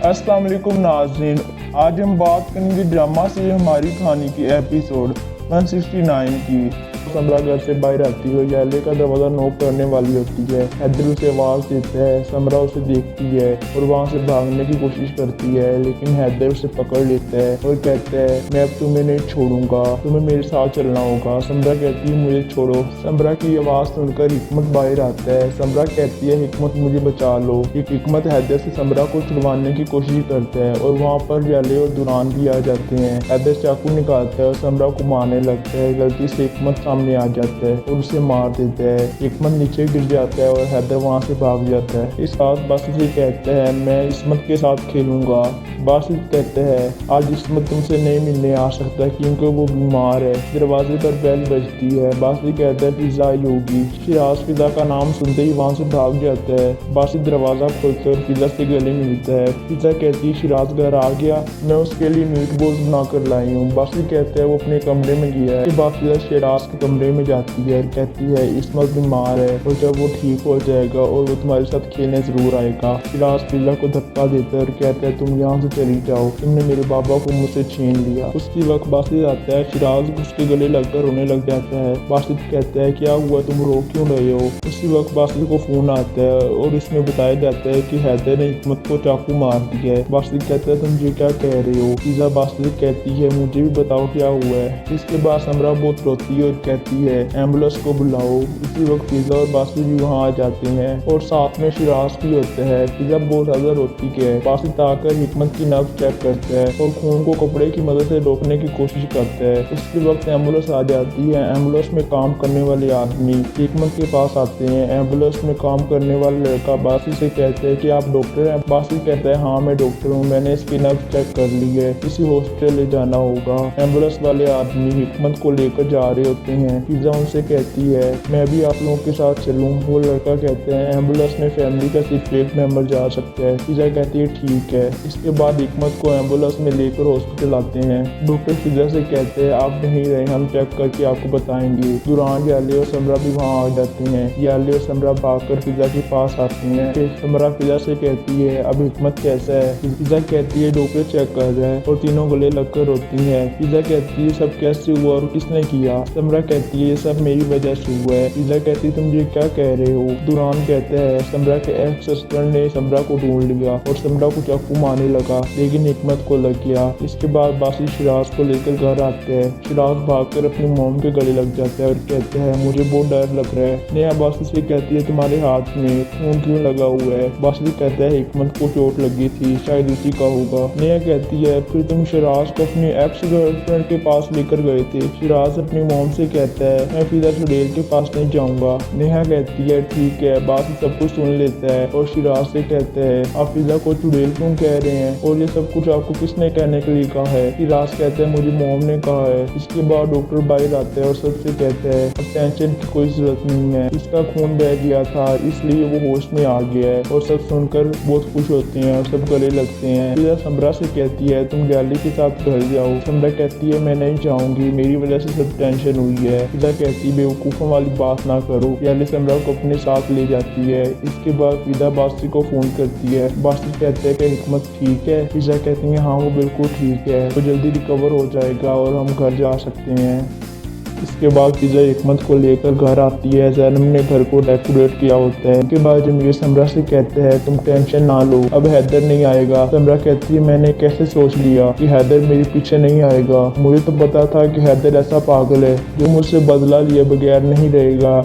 अस्सलाम वालेकुम नाज़रीन, आज हम बात करेंगे ड्रामा से हमारी कहानी की एपिसोड 169 की। समरा घर से बाहर आती है, याले का दरवाज़ा नॉक करने वाली होती है। हैदर उसे आवाज़ देता है, समरा उसे देखती है और वहाँ से भागने की कोशिश करती है, लेकिन हैदर उसे पकड़ लेता है और कहता है मैं अब तुम्हें नहीं छोड़ूंगा, तुम्हें मेरे साथ चलना होगा। समरा कहती है मुझे छोड़ो। समरा की आवाज़ सुनकर हिकमत बाहर आता है। समरा कहती है हिकमत मुझे बचा लो। हिकमत हैदर से समरा को छुड़वाने की कोशिश करता है और वहाँ पर याले और दुरान भी आ जाते हैं। हैदर चाकू निकालता है और समरा को मारने लगता है। गलती से हिकमत सामने आ जाता है और उसे मार देता है। हिकमत नीचे गिर जाता है और हैदर वहाँ से भाग जाता है। इस बात बासित से कहता है मैं इस्मत के साथ खेलूंगा। बासित कहते हैं आज इस्मत तुमसे नहीं मिलने आ सकता क्योंकि वो बीमार है। दरवाजे पर बेल बजती है। बासित कहता है फिजा आई होगी। शिराज फिजा का नाम सुनते ही वहाँ से भाग जाता है। बासित दरवाजा खोलकर फिजा से गले मिलता है। फिजा कहती है शिराज घर आ गया, मैं उसके लिए मीट बॉल बना कर लाई हूँ। बासित कहता है वो अपने कमरे में गया है। बाद फिजा शिराज के कमरे में जाती है, कहती है इस्मत बीमार है और जब वो ठीक हो जाएगा और वो तुम्हारे साथ खेलने जरूर आएगा। शिराज फिजा को धक्का देता है और कहता है तुम यहाँ से चली जाओ, तुमने मेरे बाबा को मुझसे छीन लिया। उसी वक्त बासित आता है। शिराज उसके गले लगकर रोने लग जाता है। बासित कहता है क्या हुआ, तुम रो क्यों रहे हो। उसी वक्त बासित को फोन आता है और इसमें बताया जाता है कि हैदर ने हिकमत को चाकू मार दिया है। बासित कहता है तुम ये क्या कह रहे हो। फिजा बासित कहती है मुझे भी बताओ क्या हुआ है। इसके बाद समरा बहुत रोती है और कहती है एम्बुलेंस को बुलाओ। इसी वक्त फिजा और बासित भी वहाँ आ जाते हैं और साथ में शिराज भी होते हैं। फिजा बहुत ज्यादा रोती है। बासित आकर हिकमत की नब्ज चेक करता है और खून को कपड़े की मदद से रोकने की कोशिश करता है। उसी वक्त एम्बुलेंस आ जाती है। एम्बुलेंस में काम करने वाले आदमी हिकमत के पास आते हैं। एम्बुलेंस में काम करने वाला लड़का बासित से कहते हैं कि आप डॉक्टर हैं। बासित कहता है हाँ मैं डॉक्टर हूँ, मैंने इसकी नब्ज चेक कर ली है, किसी हॉस्पिटल ले जाना होगा। एम्बुलेंस वाले आदमी हिकमत को लेकर जा रहे होते हैं। फिजा उनसे कहती है मैं भी आप लोगों के साथ चलूं। वो लड़का कहते हैं एम्बुलेंस में फैमिली का सिर्फ एक मेंबर जा सकता है। फिजा कहती है ठीक है। इसके बाद हिकमत को एम्बुलेंस में लेकर हॉस्पिटल आते हैं। डॉक्टर फिजा से कहते हैं आप नहीं रहे, हम चेक करके आपको बताएंगे। दुरान याले और समरा भी वहाँ आ जाते हैं। याले और समरा भागकर फिजा के पास आते हैं। फिर समरा फिजा से कहती है अब हिकमत कैसा है। फिजा कहती है डॉक्टर चेक कर रहा है और तीनों गले लगकर रोती है। फिजा कहती है सब कैसे हुआ और किसने किया। समरा कहती है ये सब मेरी वजह से हुआ है। फिजा कहती है तुम ये क्या कह रहे हो। दुरान कहता है समरा के एक्स सिस्टर ने समरा को ढूंढ लिया और समरा को चाकू मारने लगा, लेकिन हिकमत को लग गया। इसके बाद बासित शिराज को लेकर घर आते हैं। शिराज भागकर अपनी मोम के गले लग जाता है और कहता है मुझे बहुत डर लग रहा है। नेहा बासित से कहती है तुम्हारे हाथ में खून क्यों लगा हुआ है। बासित कहता है हिकमत को चोट लगी थी, शायद उसी का होगा। नेहा कहती है फिर तुम शिराज को अपनी एक्स गर्लफ्रेंड के पास लेकर गए थे। शिराज अपनी मोम से कहता है मैं फिजा चुड़ैल के पास नहीं जाऊंगा। नेहा कहती है ठीक है। बासित सब कुछ सुन लेता है और शिराज से कहता है आप फिजा को चुड़ैल क्यों कह रहे हैं और ये सब कुछ आपको किसने कहने के लिए कहा है। शिराज कहता है मुझे मोम ने कहा है। इसके बाद डॉक्टर बाहर आता है और सबसे कहता है अब टेंशन की कोई जरूरत नहीं है, इसका खून बह गया था इसलिए वो होश में आ गया है। और सब सुनकर बहुत खुश होते हैं और सब गले लगते हैं। फिजा समरा से कहती है तुम गैली के साथ घर जाओ। समरा कहती है मैं नहीं जाऊंगी, मेरी वजह से सब टेंशन हुई है। फिजा कहती है बेवकूफ़ों वाली बात ना करो। याली समरा को अपने साथ ले जाती है। इसके बाद फिजा बासित को फोन करती है। बासित कहते हैं कि हिकमत ठीक है। फिजा कहती है हाँ वो बिल्कुल ठीक है, वो जल्दी रिकवर हो जाएगा और हम घर जा सकते हैं। इसके बाद फिजा हिकमत को लेकर घर आती है। जैनब ने घर को डेकोरेट किया होता है। इसके बाद जमीर समरा से कहते हैं तुम टेंशन ना लो, अब हैदर नहीं आएगा। समरा कहती है मैंने कैसे सोच लिया कि हैदर मेरे पीछे नहीं आएगा, मुझे तो पता था कि हैदर ऐसा पागल है जो मुझसे बदला लिए बगैर नहीं रहेगा।